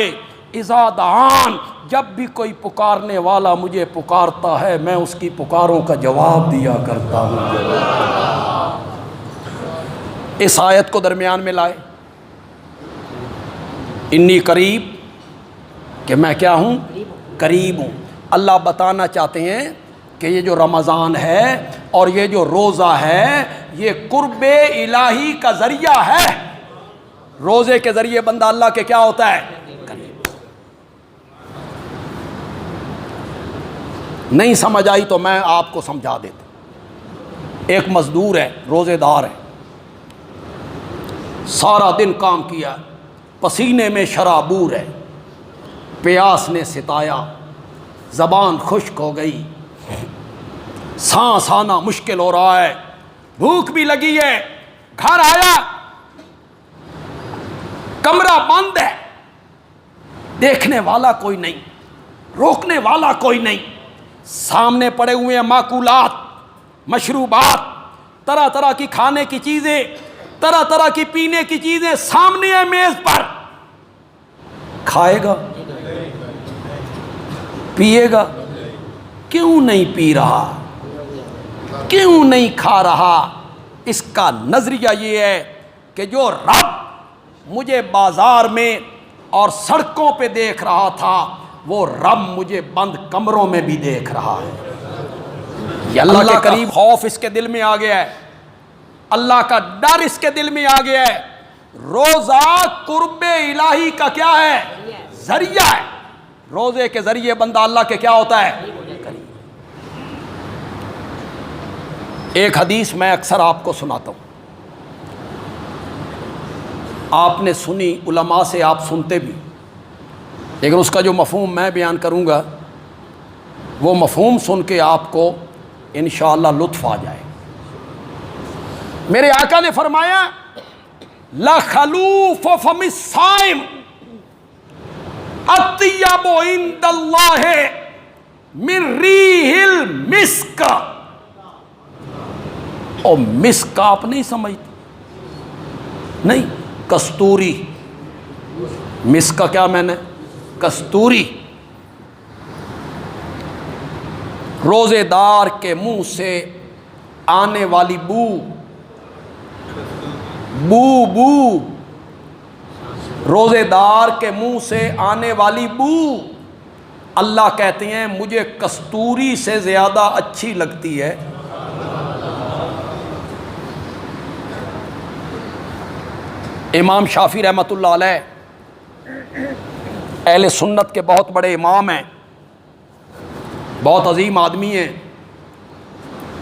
اذا دعان، جب بھی کوئی پکارنے والا مجھے پکارتا ہے میں اس کی پکاروں کا جواب دیا کرتا ہوں۔ اس آیت کو درمیان میں لائے، انی قریب کہ میں کیا ہوں؟ قریب ہوں۔ اللہ بتانا چاہتے ہیں کہ یہ جو رمضان ہے اور یہ جو روزہ ہے یہ قرب الہی کا ذریعہ ہے۔ روزے کے ذریعے بندہ اللہ کے کیا ہوتا ہے؟ قریب۔ نہیں سمجھ آئی تو میں آپ کو سمجھا دیتا ہوں۔ ایک مزدور ہے، روزے دار ہے، سارا دن کام کیا، پسینے میں شرابور ہے، پیاس نے ستایا، زبان خشک ہو گئی، سانس آنا مشکل ہو رہا ہے، بھوک بھی لگی ہے، گھر آیا کمرہ بند ہے، دیکھنے والا کوئی نہیں، روکنے والا کوئی نہیں، سامنے پڑے ہوئے ہیں ماکولات، مشروبات، طرح طرح کی کھانے کی چیزیں، طرح طرح کی پینے کی چیزیں سامنے ہیں میز پر۔ کھائے گا؟ پیے گا؟ کیوں نہیں پی رہا؟ کیوں نہیں کھا رہا؟ اس کا نظریہ یہ ہے کہ جو رب مجھے بازار میں اور سڑکوں پہ دیکھ رہا تھا وہ رب مجھے بند کمروں میں بھی دیکھ رہا ہے۔ یہ اللہ کے قریب خوف اس کے دل میں آ گیا ہے، اللہ کا ڈر اس کے دل میں آ گیا ہے۔ روزہ قرب الہی کا کیا ہے؟ ذریعہ ہے۔ روزے کے ذریعے بندہ اللہ کے کیا ہوتا ہے؟ ایک حدیث میں اکثر آپ کو سناتا ہوں، آپ نے سنی، علماء سے آپ سنتے بھی، لیکن اس کا جو مفہوم میں بیان کروں گا وہ مفہوم سن کے آپ کو انشاءاللہ لطف آ جائے۔ میرے آقا نے فرمایا لَخَلُوفُ فَمِ الصَّائِمِ اطیب عند اللہ من ریح المسک۔ اور مسک آپ نہیں سمجھتے؟ نہیں، کستوری۔ مسک کا کیا میں نے؟ کستوری۔ روزے دار کے منہ سے آنے والی بو روزے دار کے منہ سے آنے والی بو اللہ کہتے ہیں مجھے کستوری سے زیادہ اچھی لگتی ہے۔ امام شافعی رحمۃ اللہ علیہ اہل سنت کے بہت بڑے امام ہیں، بہت عظیم آدمی ہیں،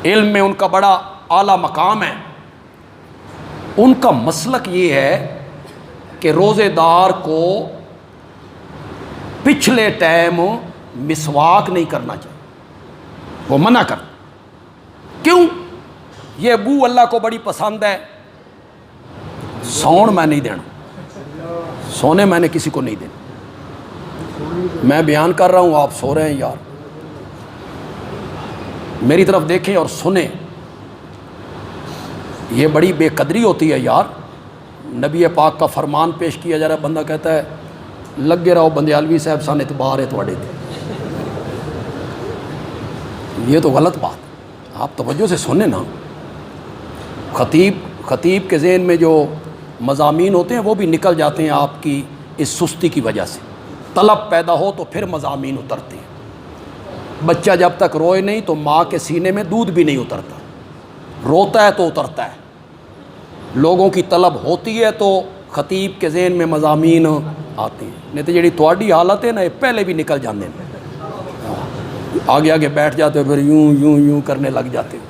علم میں ان کا بڑا اعلیٰ مقام ہے۔ ان کا مسلک یہ ہے کہ روزے دار کو پچھلے ٹائم مسواک نہیں کرنا چاہیے، وہ منع کر۔ کیوں؟ یہ بو اللہ کو بڑی پسند ہے۔ سون میں نہیں دینا، سونے میں نے کسی کو نہیں دینا۔ میں بیان کر رہا ہوں، آپ سو رہے ہیں یار، میری طرف دیکھیں اور سنیں، یہ بڑی بے قدری ہوتی ہے یار۔ نبی پاک کا فرمان پیش کیا جا رہا ہے، بندہ کہتا ہے لگے رہو بندیالوی صاحب سان اعتبار ہے تھوڑے تھے۔ یہ تو غلط بات، آپ توجہ سے سنیں نا۔ خطیب کے ذہن میں جو مضامین ہوتے ہیں وہ بھی نکل جاتے ہیں آپ کی اس سستی کی وجہ سے۔ طلب پیدا ہو تو پھر مضامین اترتے ہیں۔ بچہ جب تک روئے نہیں تو ماں کے سینے میں دودھ بھی نہیں اترتا، روتا ہے تو اترتا ہے۔ لوگوں کی طلب ہوتی ہے تو خطیب کے ذہن میں مضامین آتے ہیں، نہیں تو جڑی تواڈی حالت ہے نا یہ پہلے بھی نکل جاندے ہیں، آگے آگے بیٹھ جاتے ہو، پھر یوں یوں یوں کرنے لگ جاتے ہو۔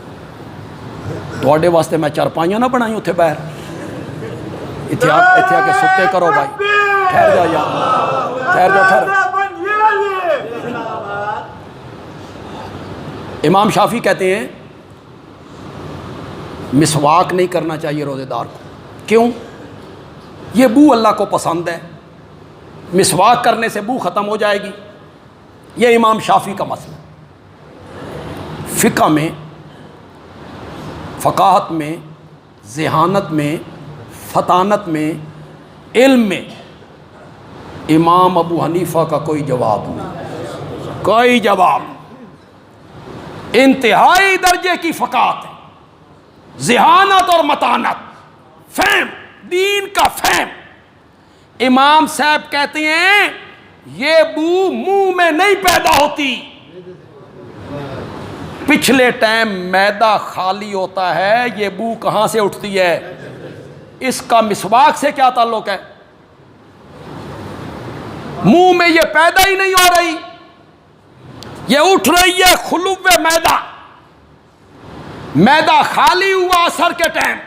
تواڈے واسطے میں چارپائیاں نہ بنائی اتھے باہر، اتھے آ کے ستے کرو بھائی، ٹھہر جا یار، ٹھہر جا ٹھہر۔ امام شافعی کہتے ہیں مسواک نہیں کرنا چاہیے روزے دار کو۔ کیوں؟ یہ بو اللہ کو پسند ہے، مسواک کرنے سے بو ختم ہو جائے گی۔ یہ امام شافعی کا مسئلہ۔ فقہ میں، فقاہت میں، ذہانت میں فطانت میں، علم میں امام ابو حنیفہ کا کوئی جواب نہیں، کوئی جواب نہیں۔ انتہائی درجے کی فقاہت ہے، ذہانت اور متانت، فہم، دین کا فہم۔ امام صاحب کہتے ہیں یہ بو منہ میں نہیں پیدا ہوتی، پچھلے ٹائم معدہ خالی ہوتا ہے، یہ بو کہاں سے اٹھتی ہے؟ اس کا مسواک سے کیا تعلق ہے؟ منہ میں یہ پیدا ہی نہیں ہو رہی، یہ اٹھ رہی ہے خلو معدہ، معدہ خالی ہوا عصر کے ٹائم،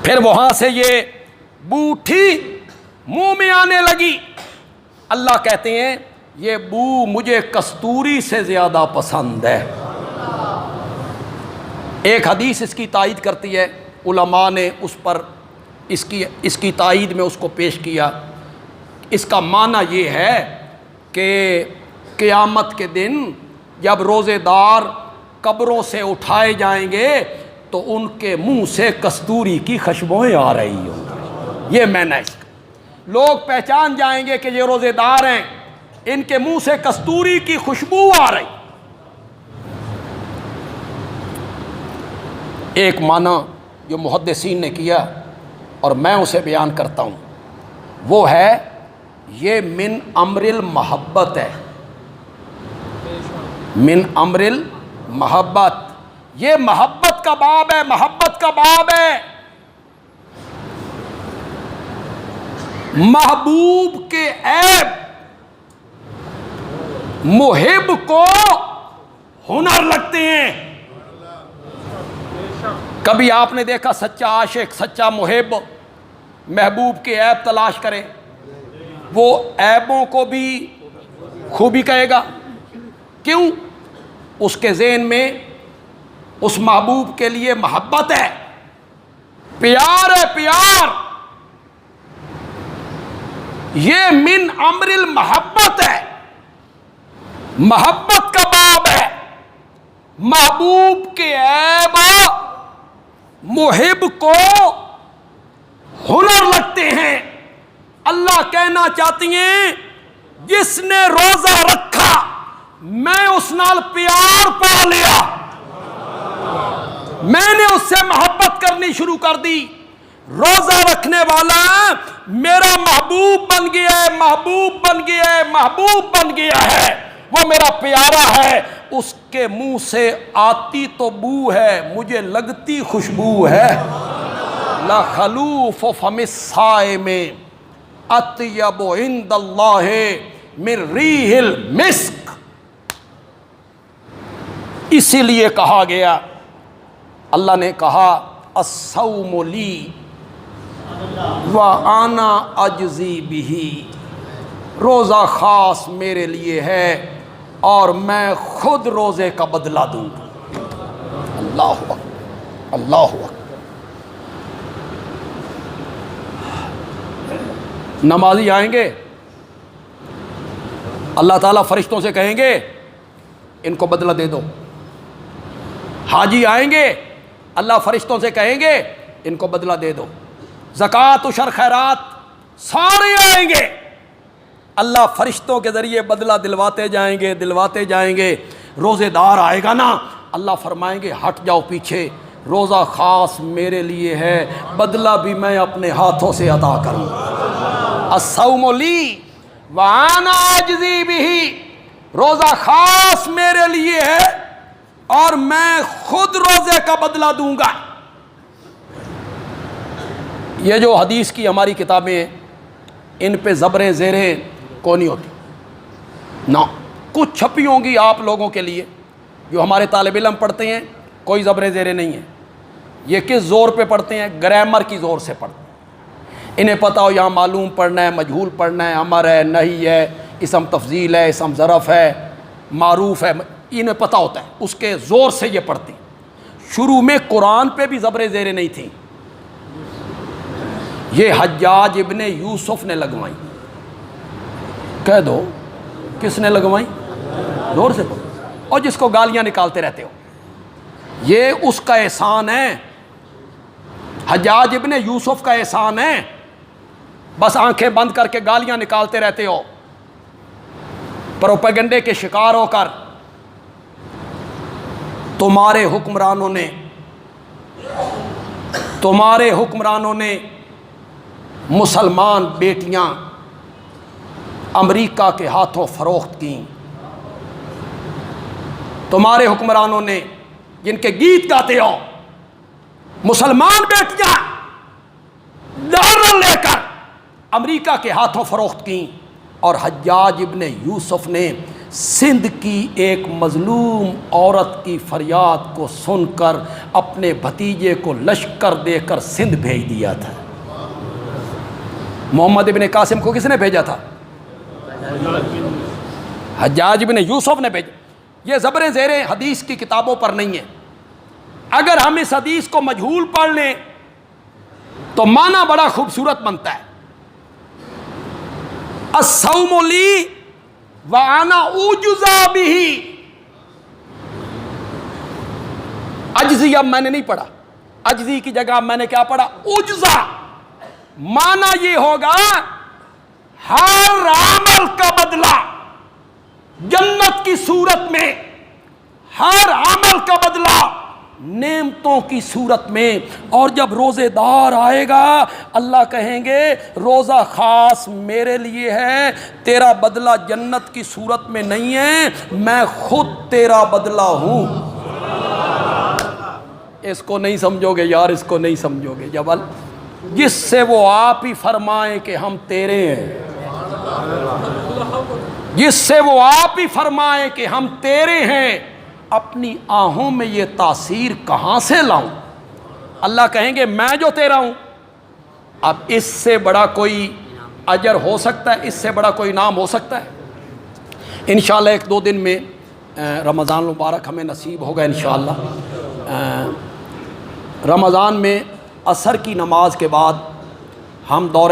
پھر وہاں سے یہ بو اٹھی، منہ میں آنے لگی۔ اللہ کہتے ہیں یہ بو مجھے کستوری سے زیادہ پسند ہے۔ ایک حدیث اس کی تائید کرتی ہے، علماء نے اس پر اس کی تائید میں اس کو پیش کیا۔ اس کا معنی یہ ہے کہ قیامت کے دن جب روزے دار قبروں سے اٹھائے جائیں گے تو ان کے منہ سے کستوری کی خوشبوئیں آ رہی ہوں گی۔ یہ معنی اس کا، لوگ پہچان جائیں گے کہ یہ روزے دار ہیں، ان کے منہ سے کستوری کی خوشبو آ رہی۔ ایک معنی جو محدثین نے کیا اور میں اسے بیان کرتا ہوں وہ ہے یہ من امر المحبت ہے، من امر المحبت، یہ محبت کا باب ہے، محبت کا باب ہے۔ محبوب کے عیب محب کو ہنر لگتے ہیں۔ کبھی آپ نے دیکھا سچا عاشق، سچا محب محبوب کے عیب تلاش کرے؟ وہ عیبوں کو بھی خوبی کہے گا۔ کیوں؟ اس کے ذہن میں اس محبوب کے لیے محبت ہے، پیار ہے، پیار۔ یہ من امر المحبت ہے، محبت کا باب ہے۔ محبوب کے عیب محب کو ہنر لگتے ہیں۔ اللہ کہنا چاہتی ہیں جس نے روزہ رکھا میں اس نال پیار پا لیا، میں نے اس سے محبت کرنی شروع کر دی۔ روزہ رکھنے والا میرا محبوب بن گیا ہے، محبوب بن گیا ہے، محبوب بن گیا ہے، وہ میرا پیارا ہے۔ اس کے منہ سے آتی تو بو ہے، مجھے لگتی خوشبو ہے۔ لا خلوف فم الصائم اطیب عند اللہ من ریح المسک۔ اسی لیے کہا گیا، اللہ نے کہا الصوم لی وَأَنَا أَجْزِي بِهِ، روزہ خاص میرے لیے ہے اور میں خود روزے کا بدلہ دوں گا۔ اللہ اکبر، اللہ اکبر۔ نمازی آئیں گے، اللہ تعالیٰ فرشتوں سے کہیں گے ان کو بدلہ دے دو۔ حاجی آئیں گے، اللہ فرشتوں سے کہیں گے ان کو بدلہ دے دو۔ زکوٰۃ، عشر، خیرات سارے آئیں گے، اللہ فرشتوں کے ذریعے بدلہ دلواتے جائیں گے، دلواتے جائیں گے۔ روزے دار آئے گا نا، اللہ فرمائیں گے ہٹ جاؤ پیچھے، روزہ خاص میرے لیے ہے، بدلہ بھی میں اپنے ہاتھوں سے ادا کروں۔ الصوم لی وانا اجزی بہ، روزہ خاص میرے لیے ہے اور میں خود روزے کا بدلہ دوں گا۔ یہ جو حدیث کی ہماری کتابیں ہیں ان پہ زبریں زیریں کو نہیں ہوتی نہ، کچھ چھپی ہوں گی آپ لوگوں کے لیے جو ہمارے طالب علم پڑھتے ہیں، کوئی زبریں زیریں نہیں ہیں۔ یہ کس زور پہ پڑھتے ہیں؟ گرامر کی زور سے پڑھتے ہیں۔ انہیں پتہ ہو یہاں معلوم پڑھنا ہے، مجہول پڑھنا ہے، امر ہے، نہی ہے، اسم تفضیل ہے، اسم ظرف ہے، معروف ہے، انہیں پتہ ہوتا ہے، اس کے زور سے یہ پڑھتی۔ شروع میں قرآن پہ بھی زبریں زیریں نہیں تھیں، یہ حجاج ابن یوسف نے لگوائیں۔ کہہ دو کس نے لگوائیں؟ زور سے پڑھو، اور جس کو گالیاں نکالتے رہتے ہو، یہ اس کا احسان ہے حجاج ابن یوسف کا احسان ہے، بس آنکھیں بند کر کے گالیاں نکالتے رہتے ہو، پروپیگنڈے کے شکار ہو کر تمہارے حکمرانوں نے مسلمان بیٹیاں امریکہ کے ہاتھوں فروخت کیں، تمہارے حکمرانوں نے جن کے گیت گاتے ہو مسلمان بیٹیاں ڈالر لے کر امریکہ کے ہاتھوں فروخت کیں، اور حجاج ابن یوسف نے سندھ کی ایک مظلوم عورت کی فریاد کو سن کر اپنے بھتیجے کو لشکر دے کر سندھ بھیج دیا تھا۔ محمد ابن قاسم کو کس نے بھیجا تھا؟ حجاج ابن یوسف نے بھیجا۔ یہ زبریں زیریں حدیث کی کتابوں پر نہیں ہیں، اگر ہم اس حدیث کو مجہول پڑھ لیں تو معنی بڑا خوبصورت بنتا ہے۔ الصوم لی وانا اجزا بہ، عجزی اب میں نے نہیں پڑھا، عجزی کی جگہ میں نے کیا پڑھا؟ اجزا۔ معنی یہ ہوگا ہر عمل کا بدلہ جنت کی صورت میں، ہر عمل کا بدلہ نعمتوں کی صورت میں، اور جب روزے دار آئے گا اللہ کہیں گے روزہ خاص میرے لیے ہے، تیرا بدلہ جنت کی صورت میں نہیں ہے، میں خود تیرا بدلہ ہوں۔ اس کو نہیں سمجھو گے یار، اس کو نہیں سمجھو گے جبل، جس سے وہ آپ ہی فرمائیں کہ ہم تیرے ہیں، جس سے وہ آپ ہی فرمائیں کہ ہم تیرے ہیں، اپنی آہوں میں یہ تاثیر کہاں سے لاؤں؟ اللہ کہیں گے میں جو تیرا ہوں۔ اب اس سے بڑا کوئی اجر ہو سکتا ہے؟ اس سے بڑا کوئی نام ہو سکتا ہے؟ انشاءاللہ ایک دو دن میں رمضان مبارک ہمیں نصیب ہوگا انشاءاللہ۔ رمضان میں عصر کی نماز کے بعد ہم دورے